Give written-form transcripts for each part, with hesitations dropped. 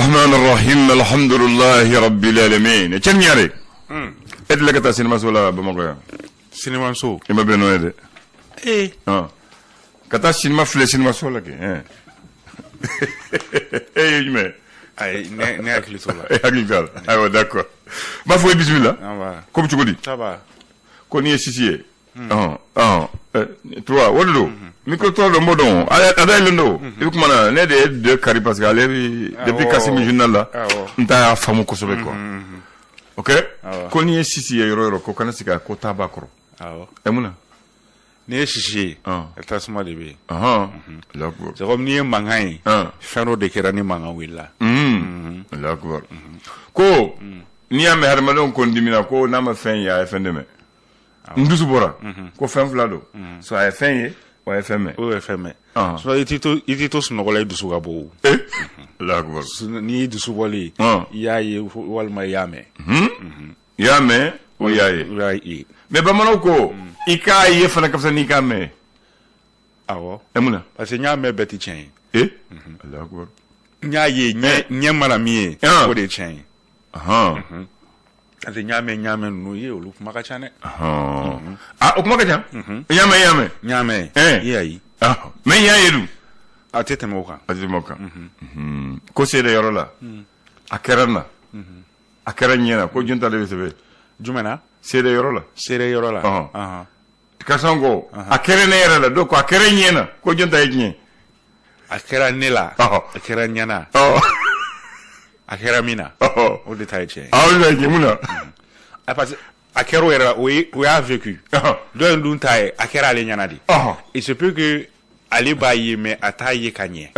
الرحمن الرحيم الحمد لله رب العالمين كم ياري ادل لك سينما سولا بمقيا سينما سو ما بينو يد ايه كتا سينما فلي سينما سولا كي ايه يجمع اي ناكل سولا اكل قال ايوه داكور ما فوي بسم الله كم تقولي تبا كوني سيسي toi wodo micro to do modon ada lendo ibu mana ne de kari parce que ale depuis Kassim journal là nta famu ko sobe ko ok ko ni sisi yoro ko kana sika ko tabakro emuna ne sisi tasma de be d'accord c'est comme ni mangai fero de kerani manga willa d'accord ko ni ame harmadon ko ndimina ko na ma fen ya fendeme ndusu bora ko fen flado so ay fen ye o ay femme o femme so itito sunogole dusu gabo la ko ni dusu wali yaye walma yame yame o yaye right me ba manoko ika ye fana kapsa ni kame awo emuna parce que nyame beti chen la ko nyaye nyemala mie o de chen ate nyame no ye olu kuma ka chane o kuma ka cha nyame yeyi me yaye du atete moka ko sede yorola akerana akeranyena ko junta de sebe jumena sede yorola kasango akerene yorola do ko akeranyena ko junta yinye akeranela akeranyana Akeramina. Au détail. Ah oui, muna. Parce Akero era oui a vécu. Deux luntaye Akera le nyanadi. Il se peut que Ali baye mais ataye kanye.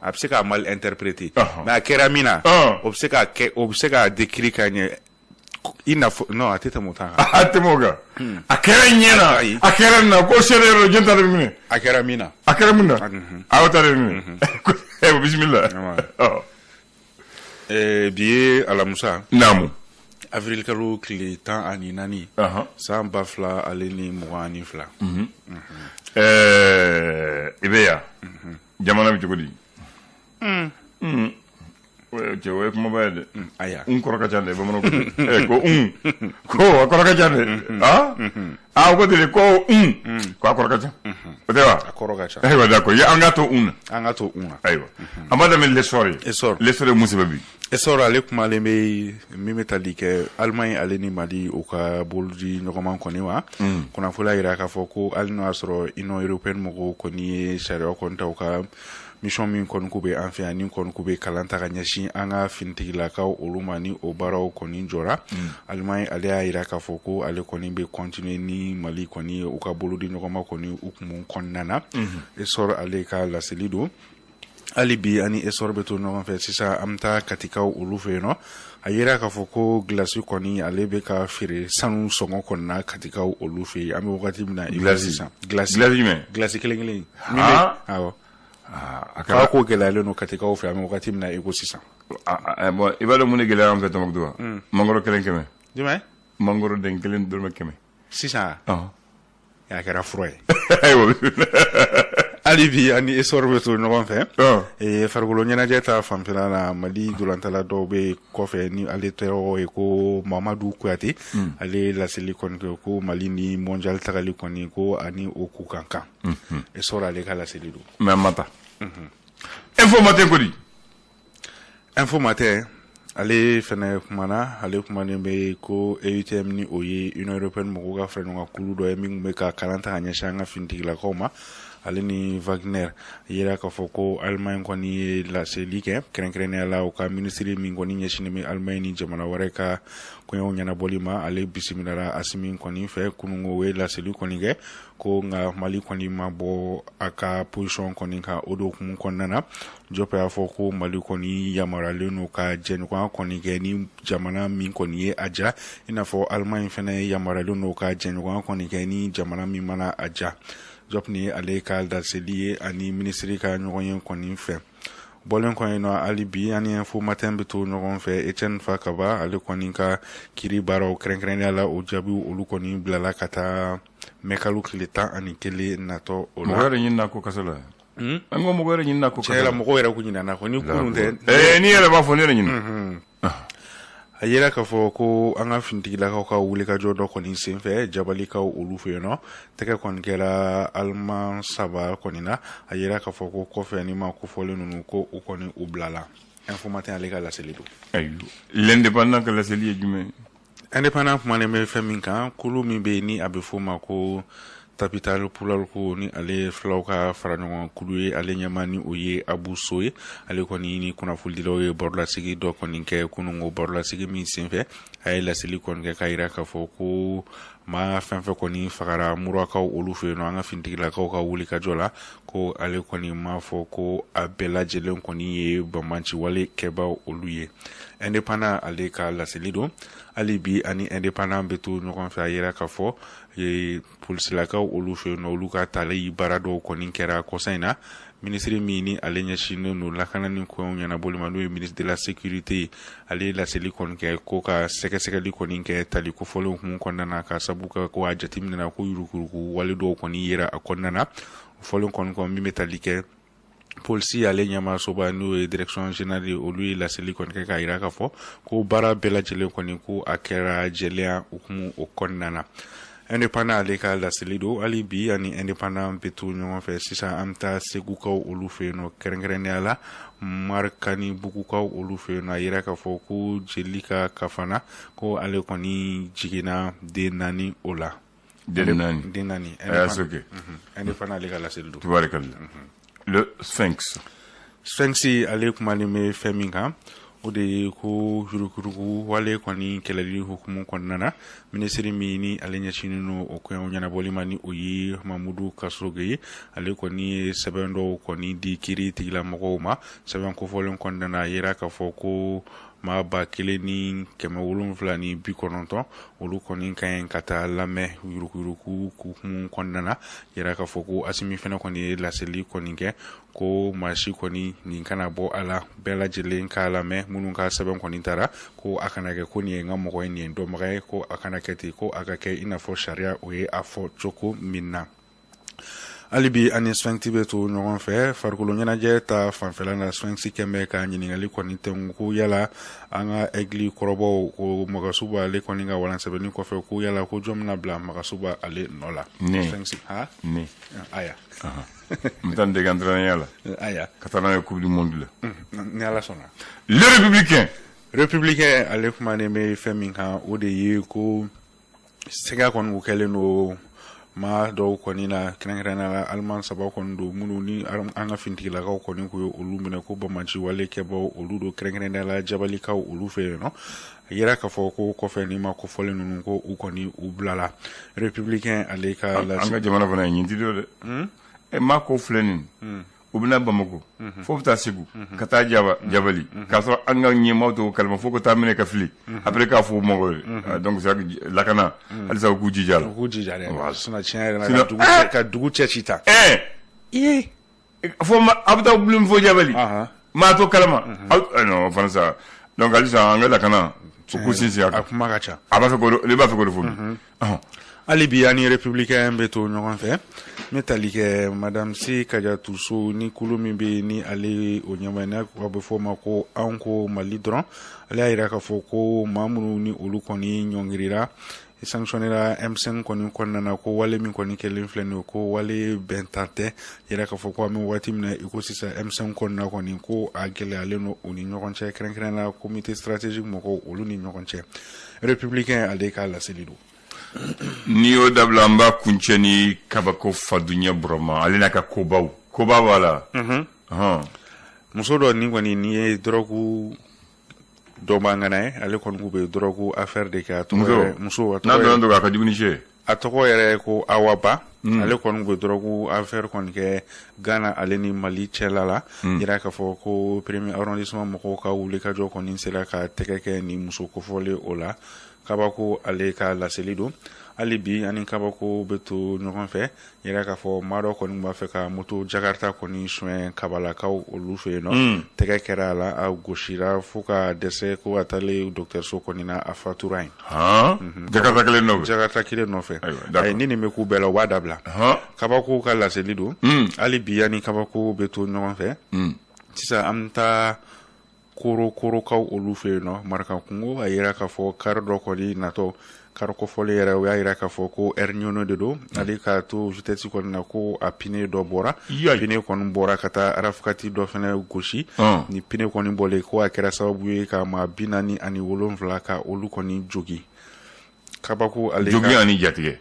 Abseka mal interprété. Mais Akeramina obseka décrit kanye. Il n'a non atete motanga. Atemoga. Akeranyena. Akerana ko serero jonta de mine. Akeramina. Akeramina. Awta de mine. Bismillah. Biye alamusa namu avril kalo kile tan ani nani san bafla aleni muani fla ibeya jamana bi jogodi je we kuma bayade aya koroka jande ba mono ko koroka jande ko dile ko ko koroka jande odewa koroka cha aywa dako ya angato aywa amada men lesori musiba bi esora ale kuma le me metali ke Allemagne aleni mali o ka boldi nokoman koni wa kuna fula ira ka foko alno asro ino european mo ko ni sharia konta o ka mission min kon kube en fait ani kon kube kalanta ka nyashi anga fintigila ka olumani o baraw koni jora Allemagne ale ira ka foko ale koni be continuer ni mali koni o ka boldi nokoma koni ukumun konnana esora ale ka la selido alibi ani esorbeto no fait sisa amta katika ulufe no ayera ka foko glace koni alebe ka fire sanu songo konna katika ulufe ami wakati mina glace kelengele awo akara ko gelale no katika ofe ami wakati mina ego sisa bon ibado mun gelale am fait makdua mangoro kelenkeme dime mangoro den kelen durme keme sisa ya kara froy ayo alibi ani esorbeto no fait fargolo nyana jeta famfela na mali durantala dobe kofe ni aletero ko Mamadou Kouyaté ale la silicon ko mali ni mondial tagali koni ko ani oku kankan esora le kala selido mamata info matin ale fene kumana ale kumane be ko EUTM ni oye Union Européenne mo ga freno ga kulu do mi me ka kalanta anya shanga fintigla koma aleni Wagner yera ka foko Allemagne koni la selike krenkrenea la o ka ministry min koni nyeshini mi Allemagne ni jamana wareka ko nyana bolima ale bisiminara asimin koni fe kunungo we la selu koni ge ko nga mali koni mabo aka position koni ka odo kum konnana jope afoko mali koni yamara leno ka jen ko koni ge ni jamana min koni aja ina fo Allemagne fene yamara leno ka jen ko koni ge ni jamana min mana aja jopni ale ka dal selier ani ministry ka nyoyen koni fe bolen ko ino alibi ani info matin beto nyogon fe Etienne Fakaba ale koni ka kiri baro krenkren ala o jabi olu koni blala kata mekalu kleta ani kele nato ola mo yare nyina ko kasala an go mo gore nyina ko cela mo go era ku nyina na ko ni kurun te ni yele ba fo ne nyina a yera ka fo ko an ga fintigila ka wuli ka jodo ko ni senfe jabali ka olu fe no teke kon kera alman saba konina a yera ka fo ko fe ni ma ko fole nunu ko o koni ublala information ale ka la selido ayo l'indépendant que la seli jume indépendant kuma ne me fe min kan kulu mi be ni abe fo ma ko tapital pulal ko ni ale flauka farangon kuluye ale nyamani oye abu soye ale ko ni kuna fuldilo ye borla sigi do ko ni ke kunungo borla sigi mi senfe ay la silicon ke kaira ka fo ko ma fenfe ko ni fakara muraka olu fe no anga fintigila ka wuli ka jola ko ale ko ni ma fo ko abela jelen ko ni ye bamanchi wale keba olu ye indépendant ale ka la selido ali bi ani indépendant betu no kon fa yera ka fo ye police la ka olu fe no olu ka tale yi barado ko ni kera ko sayna ministre mini ale nya shino no la kana ni ko nya na bolima no ministre de la sécurité ale la silicon ke ko ka seke li ko ni ke tali ko folo mun ko nana ka sabuka ko ajatim na ko yurukuru ko wale do ko ni yera akonnana folo kon ko mi metalike polisi ale nyama soba no direction générale o lui la silicon ke ka ira ka fo ko bara bela jele ko ni ko akera jelea ukumu okonnana indépendant ale ka la selido ali bi ani indépendant betu ñoo fe sisa amta segu kaw olu fe no kerengrene ala markani buku kaw olu fe no ayira ka fo ko jelika kafana ko ale ko ni jigina de nani ola de nani indépendant ale ka la selido tubarakallah le sphinx ale kuma ni me feminga o de ko jurukuruku wale kwani kelali hukumu konnana ministre mini ale nyachinino o ko nyana bolimani o yi mamudu kasroge ale kwani sebendo kwani di kiri tigla mogoma seben ko folon konnana yera ka foko ma ba keleni kema wolum flani bi kononto olu koni kan kata lame yurukuruku hukumu konnana yera ka foko asimi fena koni la seli koni ke ko mashi koni ni kana bo ala bela jelen kala me munun ka seben koni tara ko akana ke koni ngamo ko ni ndo mare ko akana keti ko akake ina fo sharia o ye afo choko minna alibi ani sphinx beto ñogon fe farkulo ñana je ta fanfela na sphinx kembe ka ñiningali koni tengu yala anga egli korobo ko magasuba le koni nga walan sebeni ko fe ko yala ko jomna bla magasuba ale nola sphinx ha ni aya mutan de gandra yala aya katana coupe du monde ni ala sona le républicain ale kuma ne me feminga o de yi ko sega kon ko kele no ma do koni na krengrena la alman saba kon do munu ni anga finti la ko koni ko olu mena ko bamanchi wale ke bo olu do krengrena la jabali ka olu fe no yera ka fo ko fe ni ma ko fole nunu ko u koni u blala républicain ale ka la anga jamana fana nyinti do de e ma ko flenin ubina bamako fo ta sigu kata jabali ka so anga nyi mawto kalma fo ko tamine ka fli après ka fo mo donc ça lakana alisa ku jijal suna chene na ka dugu chechita fo ma abta blum fo jabali ma to kalma non français donc alisa anga lakana so ku sinsi akuma kacha aba ko le ba ko fo alibi ani républicain beto ñogon fe metalike madame si kaja tuso ni kulumi be ni ale o nyamana ko be fo mako anko malidron ale ayira ka fo ko mamunu ni olu koni nyongirira sanctionnera M5 koni konnana ko wale min koni kelen flene ko wale bentate yira ka fo ko mi wati mina iko sisa M5 konna koni ko agele ale no oni nyokonche kren na comité stratégique moko olu ni nyokonche républicain ale ka la selido ni o dablamba kuncheni kabako fadunya broma alina ka koba wala muso do ni ngoni ni drogu do mangana ale kon gube drogu affaire de ka to muso na do ka dibuni che atoko yere ko awaba ale kon gube drogu affaire kon ke Ghana ale ni Mali chelala ira ka fo ko premier arrondissement moko ka wuli ka jo kon insela ka tekeke ni muso ko fole ola kabako ale ka laseli don hali bi ani kabako bɛ to ɲɔgɔn fɛ yɛrɛ k'a fɔ maa dɔ kɔni b'a fɛ ka moto jakarta kɔni soɲɛ kabalakaw olu fɛ yen nɔ tɛgɛ kɛra a la a gosira fo ka dɛsɛ ko a taalen dɔgɔtɔrɔso kɔni na a fatura yen jakarta kelen nɔfɛ jakarta kelen nɔfɛ ayi ni nin bɛ k'u bɛɛ la u b'a dabila kabako ka laseli don hali bi ani kabako bɛ to ɲɔgɔn fɛ sisan an bɛ taa korokaw olu fɛ yen nɔ marakakungo a yira k'a fɔ kari dɔ kɔni natɔ kari kɔfɔli yɛrɛ o y'a yira k'a fɔ ko ɛri de don ale k'a to vitɛsi kɔni na ko a pine dɔ bɔra pine kɔni bɔra ka taa arafukati dɔ fɛnɛ gosi ni pine kɔni bɔlen ko a kɛra sababu ye ka maa 47 ka olu kɔni jogi kabako ale jogi ani jatigɛ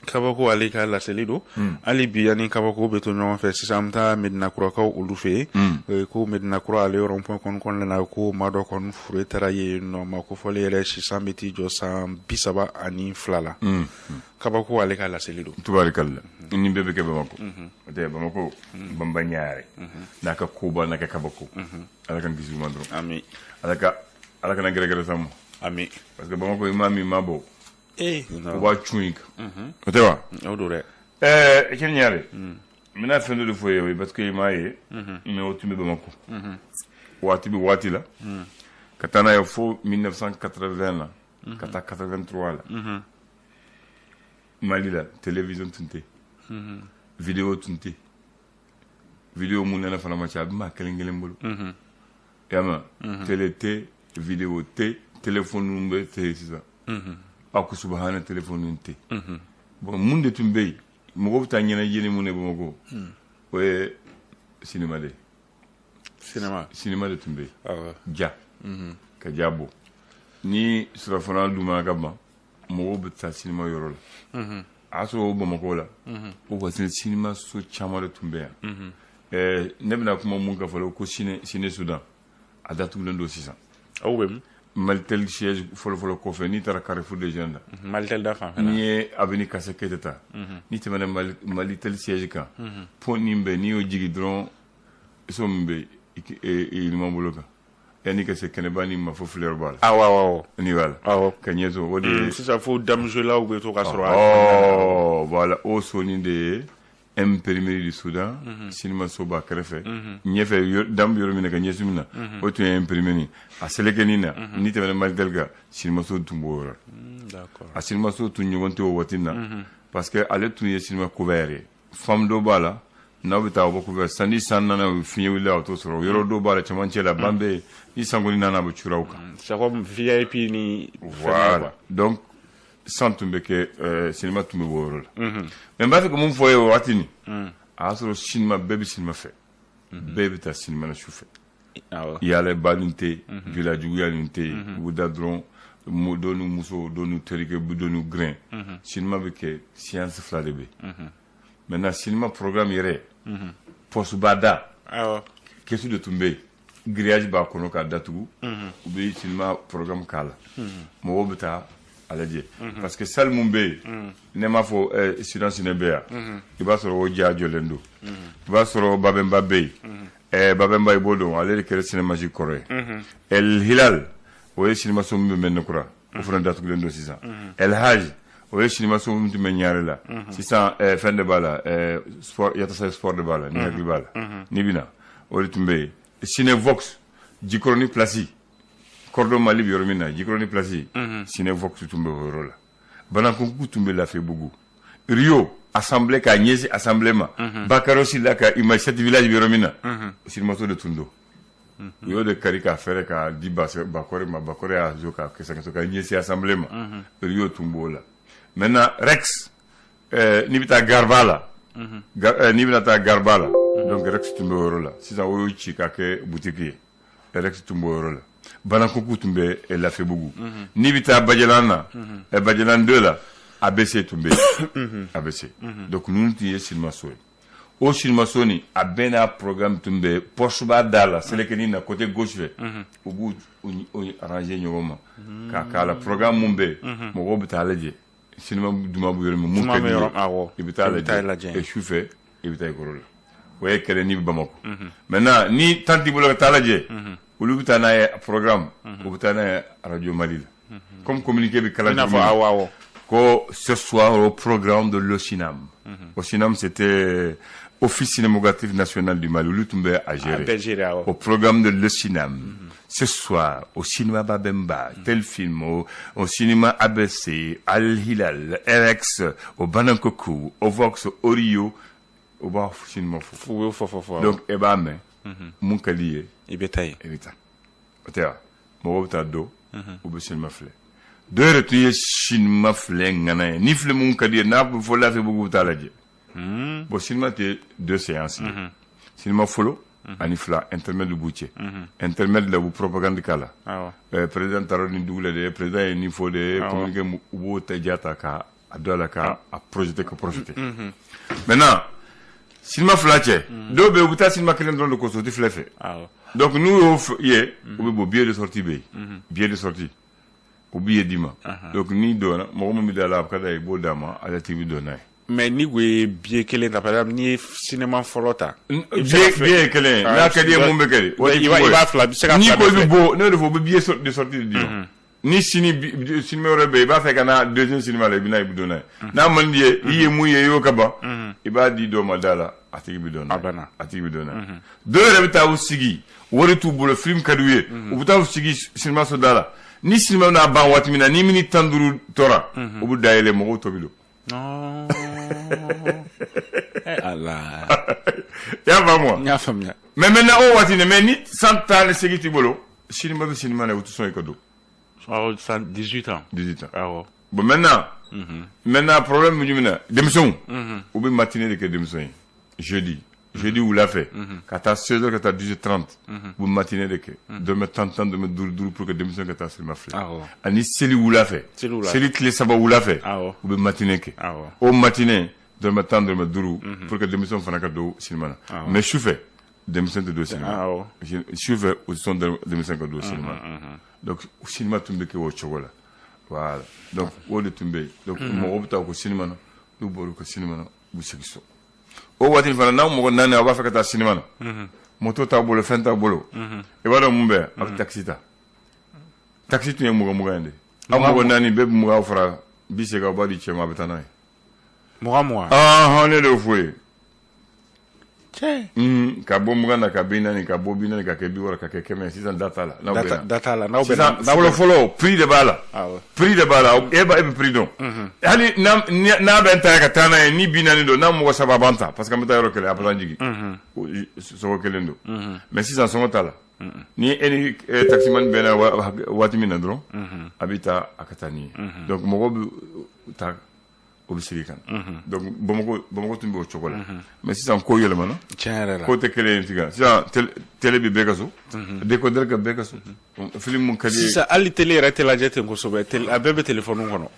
kabako ale ka laseli don hali bi ani kabako bɛ to ɲɔgɔn fɛ sisan an bɛ taa medinakuraw olu fɛ yen ko medinakura ale rond-point kɔni kɔnɔna na ko maa dɔ kɔni fure taara yen nɔ ma ko fɔli yɛrɛ sisan bɛ t'i jɔ san 32 la kabako ale ka laseli don tubarikalla ni bɛɛ bɛ kɛ Bamako o tɛ Bamako banbaɲare n'a ka koba n'a ka kabako ala ka kisi ma dɔrɔn amin ala kana gɛrɛgɛrɛ sa ma amin parce que Bamako ima min ma bɔ o b'a cun i kan o tɛ wa o don dɛ kɛnɛ ɲare n bɛna fɛn dɔ de fɔ ye parce que i m'a ye mais o tun bɛ Bamako waati bɛ waati la ka taa n'a ye fo 1980 la ka taa 83 la Mali la télévision tun tɛ vidéo tun tɛ vidéo mun nana fana ma ca a bɛ maa kelen kelen bolo yama télé tɛ vidéo tɛ téléphone bɛ tɛ sisan a ko subahana téléphone tɛ bon mun de tun bɛ yen mɔgɔw bɛ taa ɲɛnajɛ ni mun de Bamako o ye cinéma de cinéma de tun bɛ yen ja ka ja bɔ ni surafana duma ka ban mɔgɔw bɛ taa cinéma yɔrɔ la a y'a sɔrɔ o Bamako la o waati cinéma so caman de tun bɛ yan ne bɛna kuma mun ka fɔlɔ ko Ciné Soudan a datugulen don sisan aw bɛ mun Malitel siège fɔlɔfɔlɔ kɔfɛ n'i taara Carrefour des Jeunes la Malitel da fan fɛ n'i ye Avenue Kase Keyita ta n'i tɛmɛna Malitel siège kan pont nin bɛ n'i y'o jigi dɔrɔn so min bɛ ɲuman bolo kan yanni ka se kɛnɛba ni ma fo fleur b'a la awɔ ni b'a la ka ɲɛ to o de ye sisan fo damuzelaw bɛ to ka sɔrɔ voilà o so nin de ye imprimerie du Soudan cinéma so b'a kɛrɛfɛ ɲɛfɛ damu yɔrɔ min na ka ɲɛsin min na o tun ye imprimerie a selekɛnin na n'i tɛmɛna Malitel kan cinéma so tun b'o yɔrɔ a cinéma so tun ɲɔgɔn tɛ o waati na parce que ale tun ye cinéma couvert ye femme dɔ b'a la n'aw bɛ taa o bɛ couvert sanni san nana fiɲɛ wulila o t'o sɔrɔ yɔrɔ dɔw b'a la cɛmancɛ la ban bɛ yen ni sankoni nana a bɛ cura o kan c'est comme VIP ni voilà donc san tun bɛ kɛ cinéma tun bɛ bɔ o yɔrɔ la mais n b'a fɛ ka mun fɔ ye o waati nin a y'a sɔrɔ cinéma bɛɛ bɛ cinéma fɛ bɛɛ bɛ taa cinéma na su fɛ yaalɛba nin tɛ villagejuguya nin tɛ u bɛ da dɔrɔn dɔ n'u muso dɔ n'u terikɛ dɔ n'u grain cinéma bɛ kɛ séance 2 de bɛ maintenant cinéma programme yɛrɛ poste b'a da kɛsu de tun bɛ yen grillage b'a kɔnɔ k'a datugu u bɛ cinéma programme k'a la mɔgɔw bɛ taa a lajɛ parce que salle mun bɛ yen ne m'a fɔ Soudan Ciné bɛ yan i b'a sɔrɔ o ja jɔlen don i b'a sɔrɔ Babemba bɛ yen Babemba i b'o dɔn ale de kɛra cinémagi kɔrɔ ye El Hilal o ye cinéma so min bɛ Mɛnɛkura o fana datugulen don sisan El Haj o ye cinéma so min tun bɛ Ɲare la sisan fɛn de b'a la Yatasa Sport de b'a la ni hakili b'a la n'i bɛna o de tun bɛ yen Cinévox Jikɔrɔni Place Cordon Mali bɛ yɔrɔ min na Jikɔrɔni Place Cinévox tun bɛ o yɔrɔ la Banakunku tun bɛ Lafiyabugu Rio assemblée k'a ɲɛsin assemblée ma Bakarosi la ka image 7 village bɛ yɔrɔ min na cinéma so de tun don u y'o de kari k'a fɛrɛ k'a di Bakɔrɛ ma Bakɔrɛ y'a jo k'a kɛsɛ ka ɲɛsin assemblée ma Rio tun b'o la maintenant Rex n'i bɛ taa Garba la n'i bɛna taa Garba la donc Rex tun bɛ o yɔrɔ la sisan o y'o ci k'a kɛ boutique ye Rex tun b'o yɔrɔ la Banakunku tun bɛ Lafiyabugu n'i bɛ taa Bajalan na Bajalan 2 la ABC tun bɛ yen ABC donc ninnu tun ye cinéma so ye o cinéma so nin a bɛɛ n'a programme tun bɛ poche b'a da la selekɛnin na côté gauche fɛ u b'u arranger ɲɔgɔn ma k'a k'a la programme mun bɛ yen mɔgɔw bɛ taa lajɛ cinéma duman bɛ yɔrɔ min mun ka di ye i bɛ taa lajɛ et su fɛ i bɛ taa ekɔli la o ye kɛlɛ n'i bɛ Bamako maintenant ni temps t'i bolo ka taa lajɛ olu bɛ taa n'a ye programme u bɛ taa n'a ye radio Mali la comme communiqué avec Kalanji. Ce soir au programme de l'Osinam. Osinam, c'était Office cinématographique national du Mali, Lutumbe à gérer. Au programme de l'Osinam. Ce soir, au cinéma Babemba, tel film, au cinéma ABC, Al Hilal, RX, au Banankoku, au Vox, au Rio, au bar cinéma fou. Donc, mais, mon calier, Ibetaï. Otea, mon do, au cinéma flé. Deux retours cinéma flé, ni flé mon calier, n'a pas volé avec beaucoup de taladje. Bon, cinéma, c'est 2 séances. Cinéma follow. Anifla intermède boutier intermède la propagande kala président taroni doula de président ni faut de communiquer ou tajata ka adola ka a projeter que profiter maintenant cinéma flache do be buta cinéma kelen don ko so ti flefe donc nous ou billet de sortie billet de sortie ou billet dima donc ni dona mo mo mi dala ka dai bo dama ala tv dona mais ni gwe bien kelen par exemple ni cinéma folota bien kelen na kadi mo be kadi il va fla ni ko bi bo no de fo be bien de sortie de ni cinéma rebe ba fe kana deuxième cinéma le bina ibudona na man die yi mu ye yo kaba iba di do madala atigi bidona atigi bidona do rebe ta usigi wori tu bo le film kaduye u buta usigi cinéma so dala ni cinéma na ban watimina ni minute tanduru tora u bu dayele mo to bilo non Allah ya ba moi ya famia mais maintenant o watine mais ni santal segiti bolo cinéma na utu son ekodo 18 ans bon maintenant problème du mina démission ou bien matinée de que démission jeudi ou l'a fait quand t'as 16h quand t'as 18h30 ou matinée de que de me tenter de me dur pour que démission que t'as sur ma flèche ani celi ou l'a fait celi clé ça va ou l'a fait ou bien matinée que au matinée de me tenter de me dur pour que démission fana ka do cinéma mais je fais démission de cinéma je fais au son de démission que do cinéma donc au cinéma tumbe ke wo chogola voilà donc wo de tumbe donc mo obta ko cinéma du boru ko cinéma bu segiso o watin fana na mo nane wa fa kata cinéma moto ta bolo fenta bolo e wala mumbe ak taxi tu mo ngande am nani be mo ga fara bi se ga badi chema betana moi on est le fouet ka bo muganda ka binani ka bo binani ka ke biwara ka ke keme sisan data la na follow prix de bala e ba e prix don hali na ben ta ka tana ni binani do na mo sababanta parce que meta yoro kele aplan jigi so kelendo mais sisan so tala ni eni taximan bena wati mina dron habita akatani donc mo go ta obisirikan donc bomako tumbe o chokola mais si ça ko yele mana tiara ko te kele tiga si télé bi begaso décoder ka begaso film mon kadi si ça ali télé rete la jete ngo sobe télé abebe téléphone ngono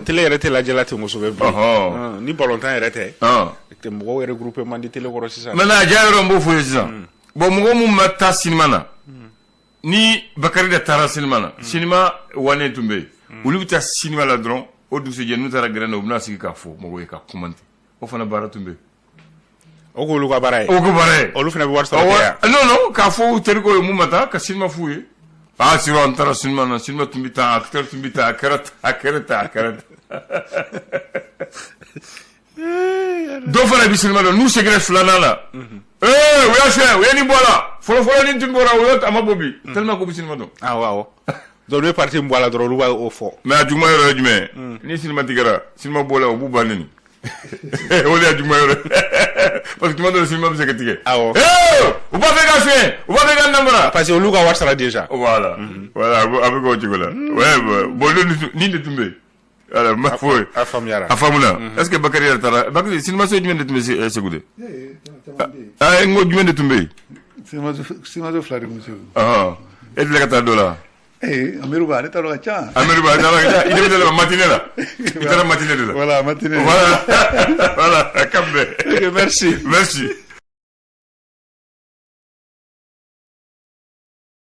télé rete la jela te ngo sobe ni bolontan rete te mo regrouper man di télé ko si ça mana jairo mbo fo si ça bon mo mo mata cinéma ni bakari da tara cinéma cinéma wane tumbe uluta cinéma la dron o du suje nu tara grena ubna sigi ka fo mo ka commenter o fana baratumbe o ko lu ka baray o lu fana bi war sa non ka fo ter ko mu mata ka sinma fuye si on tara sinma tumbita acteur tumbita akarata do fana bi sinma nu segre fulana la we ni bola folo ni tumbora o amabobi tellement ko bi sinma do waaw do le parti mbola do lu wa o fo mais aduma yoro jume ni sinma tigara sinma bola o bu banani o le aduma yoro parce que mando sinma bi seketike o ba fega namara parce que o lu ka warsala déjà voilà avec o tigola ouais bon ni de tumbe alors ma foi afamuna est-ce que bakari tara bakari sinma so jume de tumbe segude ngo jume de tumbe sinma so flari monsieur et le kata dola Ameruba ne talo kacha. Il est de la matinée là. Il est de la matinée là. Voilà, matinée. Voilà, cambe. Merci.